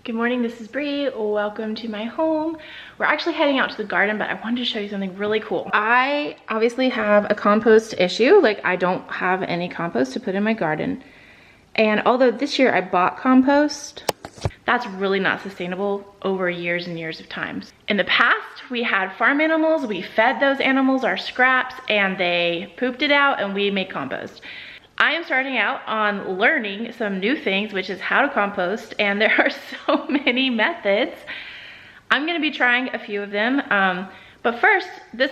Good morning, this is Bree. Welcome to my home. We're actually heading out to the garden, but I wanted to show you something really cool. I obviously have a compost issue. Like, I don't have any compost to put in my garden. And although this year I bought compost, that's really not sustainable over years and years of times. In the past, we had farm animals, we fed those animals our scraps, and they pooped it out and we made compost. I am starting out on learning some new things, which is how to compost, and there are so many methods. I'm gonna be trying a few of them. But first,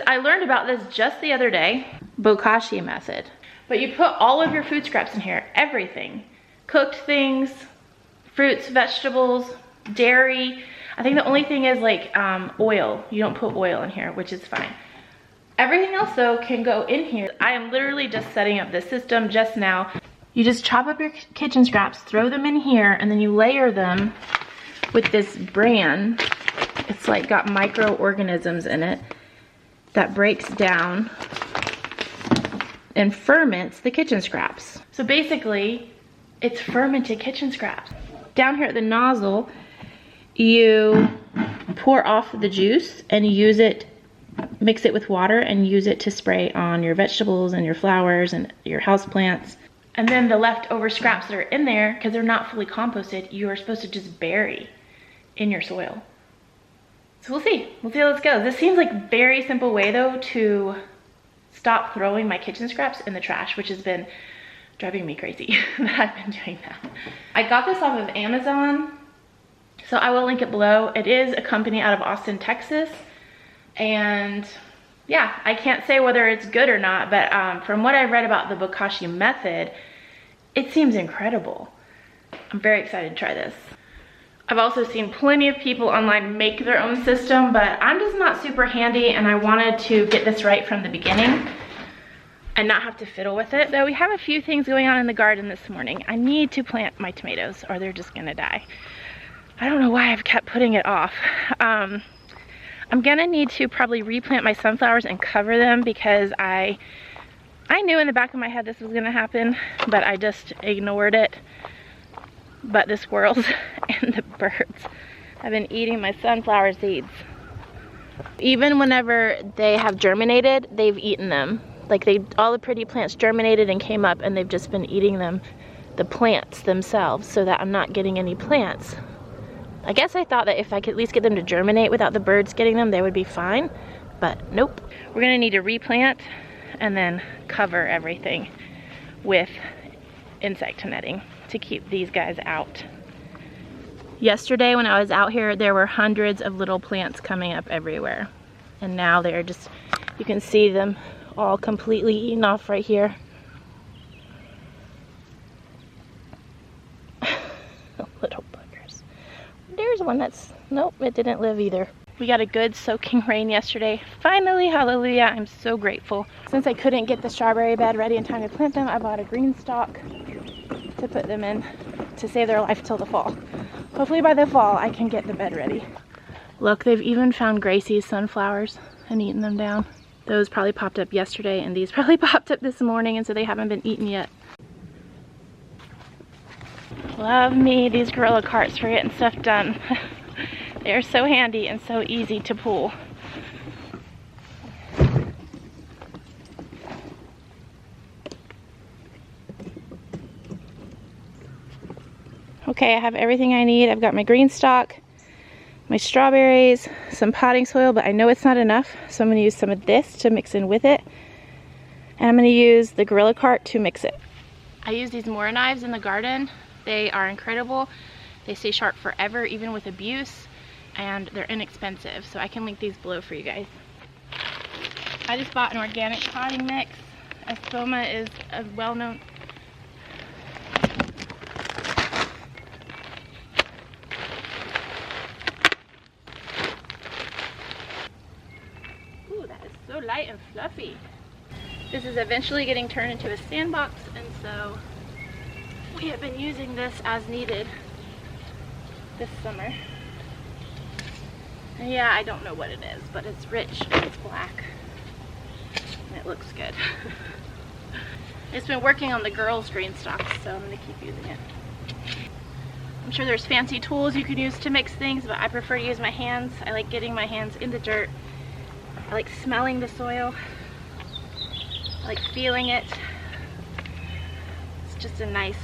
I learned about this just the other day, bokashi method. But you put all of your food scraps in here, everything. Cooked things, fruits, vegetables, dairy. I think the only thing is like oil. You don't put oil in here, which is fine. Everything else though can go in here. I am literally just setting up this system just now. You just chop up your kitchen scraps, throw them in here, and then you layer them with this bran. It's like got microorganisms in it that breaks down and ferments the kitchen scraps. So basically, it's fermented kitchen scraps. Down here at the nozzle, you pour off the juice and use it, mix it with water and use it to spray on your vegetables and your flowers and your houseplants. And then the leftover scraps that are in there, because they're not fully composted, you are supposed to just bury in your soil. So we'll see how this goes. This seems like a very simple way though to stop throwing my kitchen scraps in the trash, which has been driving me crazy that I've been doing that. I got this off of Amazon, so I will link it below. It is a company out of Austin, Texas. And yeah, I can't say whether it's good or not, but from what I've read about the bokashi method, it seems incredible. I'm very excited to try this. I've also seen plenty of people online make their own system, but I'm just not super handy and I wanted to get this right from the beginning and not have to fiddle with it. So we have a few things going on in the garden this morning. I need to plant my tomatoes or they're just gonna die. I don't know why I've kept putting it off. I'm gonna need to probably replant my sunflowers and cover them because I knew in the back of my head this was gonna happen, but I just ignored it. But the squirrels and the birds have been eating my sunflower seeds. Even whenever they have germinated, they've eaten them. Like all the pretty plants germinated and came up and they've just been eating them, the plants themselves, so that I'm not getting any plants. I guess I thought that if I could at least get them to germinate without the birds getting them, they would be fine, but nope. We're gonna need to replant and then cover everything with insect netting to keep these guys out. Yesterday when I was out here, there were hundreds of little plants coming up everywhere. And now they're just, you can see them all completely eaten off right here. Little buggers. There's one that's, nope, it didn't live either. We got a good soaking rain yesterday. Finally, hallelujah, I'm so grateful. Since I couldn't get the strawberry bed ready in time to plant them, I bought a green stalk to put them in to save their life till the fall. Hopefully by the fall I can get the bed ready. Look, they've even found Gracie's sunflowers and eaten them down. Those probably popped up yesterday and these probably popped up this morning, and so they haven't been eaten yet. Love me these gorilla carts for getting stuff done. They're so handy and so easy to pull. Okay, I have everything I need. I've got my green stalk, my strawberries, some potting soil, but I know it's not enough, so I'm going to use some of this to mix in with it. And I'm going to use the gorilla cart to mix it. I use these Mora knives in the garden. They are incredible. They stay sharp forever, even with abuse, and they're inexpensive, so I can link these below for you guys. I just bought an organic potting mix. Espoma is a well-known... Ooh, that is so light and fluffy. This is eventually getting turned into a sandbox, and so we have been using this as needed this summer. And yeah, I don't know what it is, but it's rich and it's black and it looks good. It's been working on the girls' green stalks, so I'm gonna keep using it. I'm I'm sure there's fancy tools you can use to mix things, but I prefer to use my hands. I like getting my hands in the dirt. I like smelling the soil. I like feeling it. It's just a nice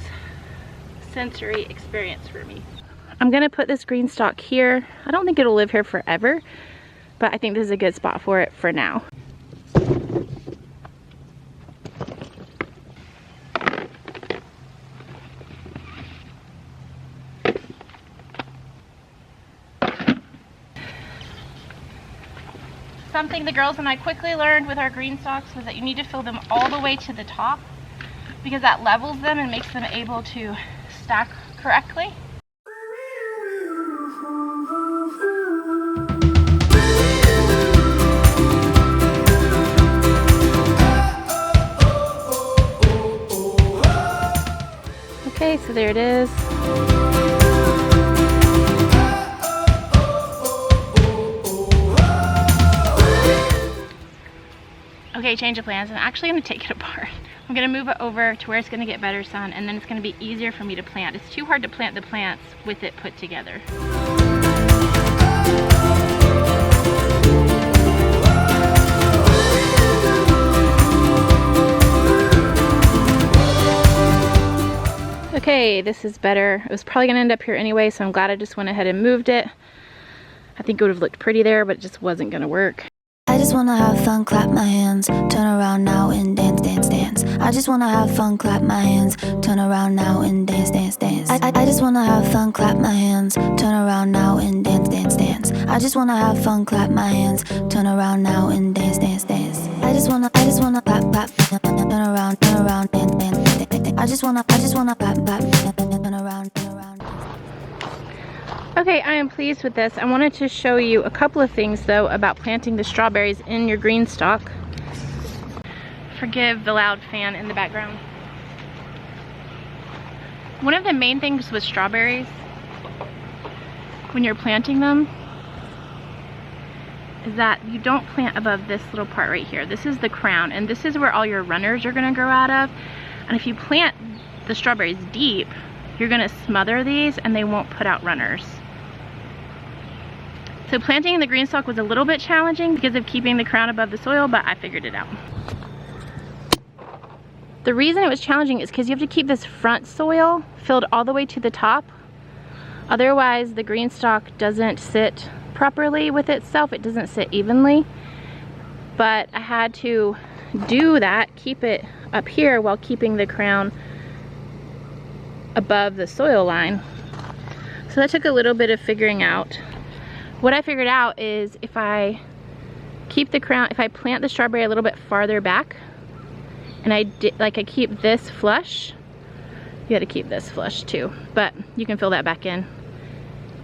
sensory experience for me. I'm gonna put this green stalk here. I don't think it'll live here forever, but I think this is a good spot for it for now. Something the girls and I quickly learned with our green stalks was that you need to fill them all the way to the top, because that levels them and makes them able to stack correctly. Okay, so there it is. Okay, change of plans. I'm actually going to take it apart. I'm going to move it over to where it's going to get better sun, and then it's going to be easier for me to plant. It's too hard to plant the plants with it put together. Okay, this is better. It was probably going to end up here anyway, so I'm glad I just went ahead and moved it. I think it would have looked pretty there, but it just wasn't going to work. I just wanna have fun, clap my hands, turn around now and dance, dance, dance. I just wanna have fun, clap my hands, turn around now and dance, dance, dance. I just wanna have fun, clap my hands, turn around now and dance, dance, dance. I just wanna have fun, clap my hands, turn around now and dance, dance, dance. I just wanna clap, clap, turn around, dance, dance, dance. I just wanna clap, clap, turn around, turn around. Okay, I am pleased with this. I wanted to show you a couple of things though about planting the strawberries in your green stalk. Forgive the loud fan in the background. One of the main things with strawberries when you're planting them is that you don't plant above this little part right here. This is the crown, and this is where all your runners are gonna grow out of. And if you plant the strawberries deep, you're gonna smother these and they won't put out runners. So planting in the green stalk was a little bit challenging because of keeping the crown above the soil, but I figured it out. The reason it was challenging is because you have to keep this front soil filled all the way to the top. Otherwise, the green stalk doesn't sit properly with itself. It doesn't sit evenly. But I had to do that, keep it up here while keeping the crown above the soil line. So that took a little bit of figuring out. What I figured out is if I keep the crown, if I plant the strawberry a little bit farther back, and I keep this flush, you gotta keep this flush too, but you can fill that back in.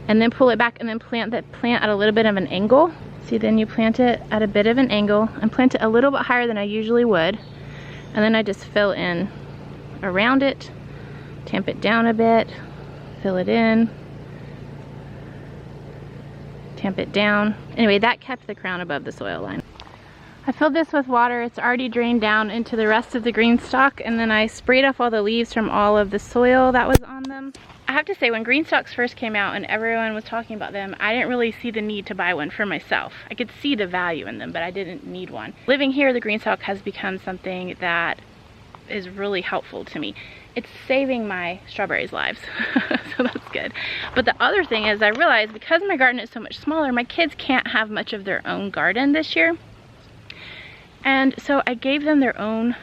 And then pull it back and then plant that plant at a little bit of an angle. See, then you plant it at a bit of an angle and plant it a little bit higher than I usually would. And then I just fill in around it, tamp it down a bit, fill it in, tamp it down. Anyway, that kept the crown above the soil line. I filled this with water. It's already drained down into the rest of the green stalk, and then I sprayed off all the leaves from all of the soil that was on them. I have to say, when green stalks first came out and everyone was talking about them, I didn't really see the need to buy one for myself. I could see the value in them, but I didn't need one. Living here, the green stalk has become something that is really helpful to me. It's saving my strawberries' lives, so that's good. But the other thing is I realized because my garden is so much smaller, my kids can't have much of their own garden this year. And so I gave them their own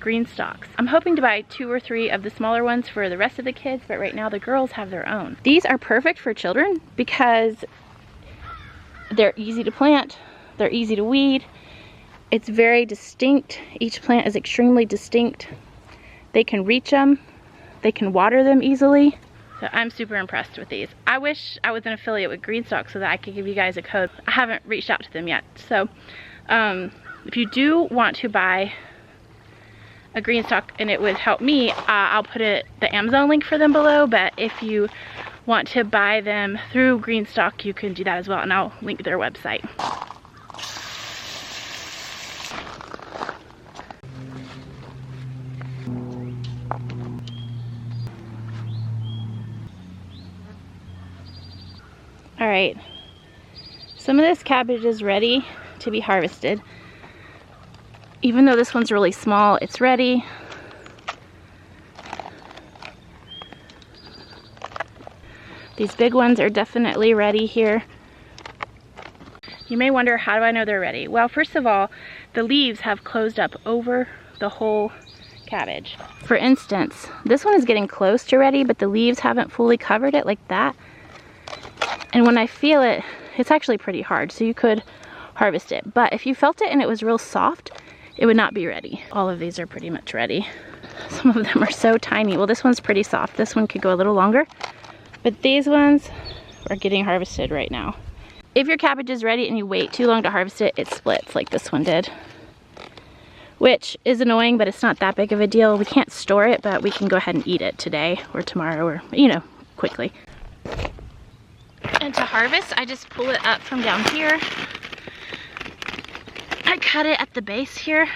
green stalks. I'm hoping to buy 2 or 3 of the smaller ones for the rest of the kids, but right now the girls have their own. These are perfect for children because they're easy to plant, they're easy to weed, it's very distinct. Each plant is extremely distinct. They can reach them, they can water them easily. So I'm super impressed with these. I wish I was an affiliate with Greenstock so that I could give you guys a code. I haven't reached out to them yet. So if you do want to buy a Greenstock and it would help me, I'll put the Amazon link for them below, but if you want to buy them through Greenstock, you can do that as well, and I'll link their website. All right, some of this cabbage is ready to be harvested. Even though this one's really small, it's ready. These big ones are definitely ready here. You may wonder, how do I know they're ready? Well, first of all, the leaves have closed up over the whole cabbage. For instance, this one is getting close to ready, but the leaves haven't fully covered it like that. And when I feel it, it's actually pretty hard, so you could harvest it. But if you felt it and it was real soft, it would not be ready. All of these are pretty much ready. Some of them are so tiny. Well, this one's pretty soft. This one could go a little longer, but these ones are getting harvested right now. If your cabbage is ready and you wait too long to harvest it, it splits like this one did, which is annoying, but it's not that big of a deal. We can't store it, but we can go ahead and eat it today or tomorrow, or, you know, quickly. And to harvest, I just pull it up from down here. I cut it at the base here.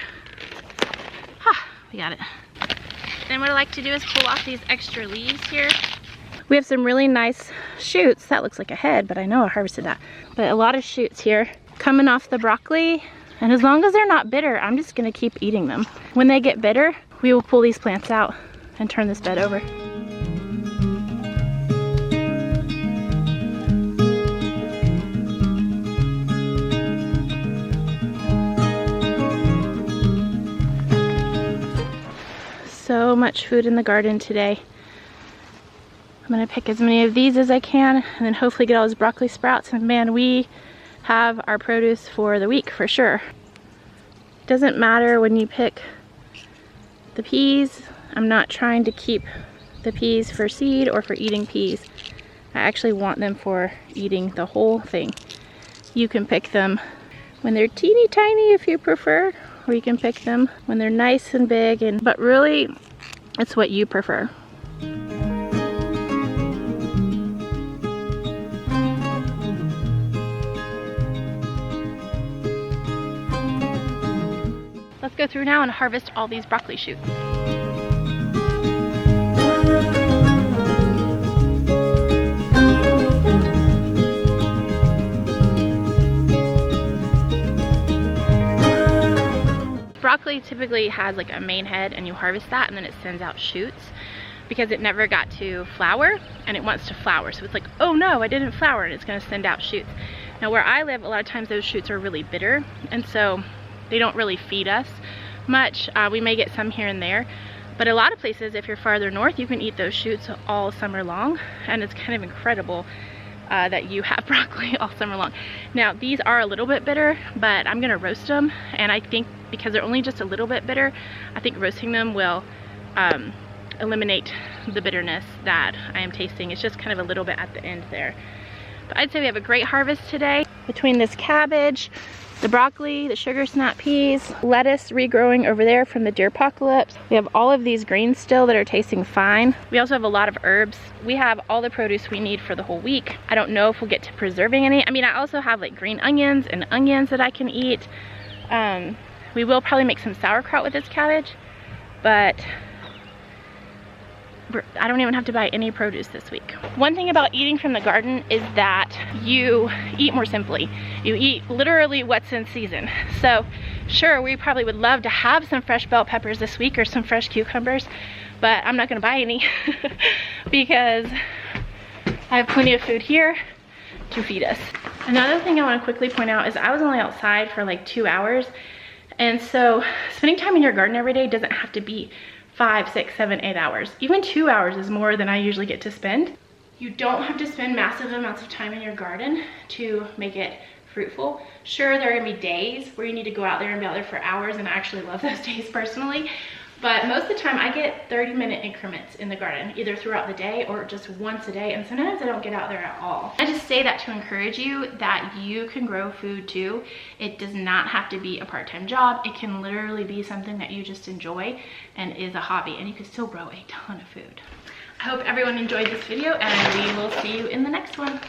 We got it. Then what I like to do is pull off these extra leaves here. We have some really nice shoots. That looks like a head, but I know I harvested that. But a lot of shoots here coming off the broccoli. And as long as they're not bitter, I'm just gonna keep eating them. When they get bitter, we will pull these plants out and turn this bed over. So much food in the garden today. I'm gonna pick as many of these as I can and then hopefully get all those broccoli sprouts, and man, we have our produce for the week for sure. It doesn't matter when you pick the peas. I'm not trying to keep the peas for seed or for eating peas. I actually want them for eating the whole thing. You can pick them when they're teeny tiny if you prefer, or you can pick them when they're nice and big, but really it's what you prefer. Let's go through now and harvest all these broccoli shoots. Broccoli typically has like a main head, and you harvest that and then it sends out shoots because it never got to flower and it wants to flower. So it's like, oh no, I didn't flower, and it's gonna send out shoots. Now where I live, a lot of times those shoots are really bitter, and so they don't really feed us much. We may get some here and there, but a lot of places, if you're farther north, you can eat those shoots all summer long, and it's kind of incredible that you have broccoli all summer long. Now these are a little bit bitter, but I'm gonna roast them, and I think because they're only just a little bit bitter, I think roasting them will eliminate the bitterness that I am tasting. It's just kind of a little bit at the end there. But I'd say we have a great harvest today between this cabbage, the broccoli, the sugar snap peas, lettuce regrowing over there from the deer apocalypse. We have all of these greens still that are tasting fine. We also have a lot of herbs. We have all the produce we need for the whole week. I don't know if we'll get to preserving any. I mean, I also have like green onions and onions that I can eat. We will probably make some sauerkraut with this cabbage, but I don't even have to buy any produce this week. One thing about eating from the garden is that you eat more simply. You eat literally what's in season. So sure, we probably would love to have some fresh bell peppers this week or some fresh cucumbers, but I'm not gonna buy any because I have plenty of food here to feed us. Another thing I want to quickly point out is I was only outside for like 2 hours, and so spending time in your garden every day doesn't have to be 5, 6, 7, 8 hours. Even 2 hours is more than I usually get to spend. You don't have to spend massive amounts of time in your garden to make it fruitful. Sure, there are gonna be days where you need to go out there and be out there for hours, and I actually love those days personally. But most of the time I get 30-minute increments in the garden, either throughout the day or just once a day, and sometimes I don't get out there at all. I just say that to encourage you that you can grow food too. It does not have to be a part-time job. It can literally be something that you just enjoy and is a hobby, and you can still grow a ton of food. I hope everyone enjoyed this video, and we will see you in the next one.